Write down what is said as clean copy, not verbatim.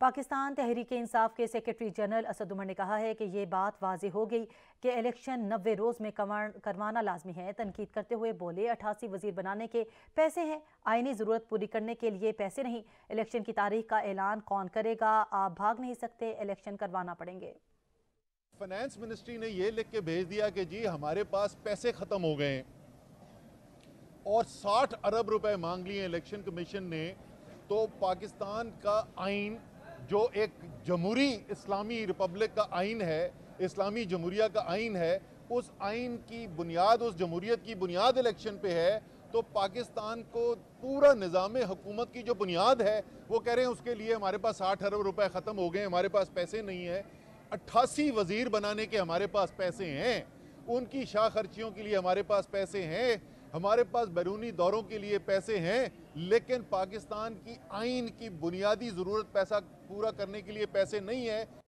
पाकिस्तान तहरीक-ए-इंसाफ के secretary general Asad Umar ने कहा है कि ये बात वाज़ेह हो गई कि इलेक्शन 90 रोज़ में करवाना लाजमी है। तनकीद करते हुए बोले 88 वजीर बनाने के पैसे हैं, आईनी ज़रूरत पूरी करने के लिए पैसे नहीं। इलेक्शन की तारीख का ऐलान कौन करेगा? आप भाग नहीं सकते, इलेक्शन करवाना पड़ेंगे। फाइनेंस मिनिस्ट्री ने यह लिख के भेज दिया कि जी हमारे पास पैसे खत्म हो गए और 60 अरब रुपए मांग लिए इलेक्शन कमीशन ने। तो पाकिस्तान का आइन जो एक जमहूरी इस्लामी रिपब्लिक का आइन है, इस्लामी जमहूरिया का आइन है, उस आइन की बुनियाद, उस जमहूरियत की बुनियाद इलेक्शन पे है। तो पाकिस्तान को पूरा निज़ाम हुकूमत की जो बुनियाद है वो कह रहे हैं उसके लिए हमारे पास 60 अरब रुपए ख़त्म हो गए, हमारे पास पैसे नहीं है। 88 वजीर बनाने के हमारे पास पैसे हैं, उनकी शाह खर्चियों के लिए हमारे पास पैसे हैं, हमारे पास बैरूनी दौरों के लिए पैसे हैं, लेकिन पाकिस्तान की आइन की बुनियादी ज़रूरत पैसा पूरा करने के लिए पैसे नहीं है।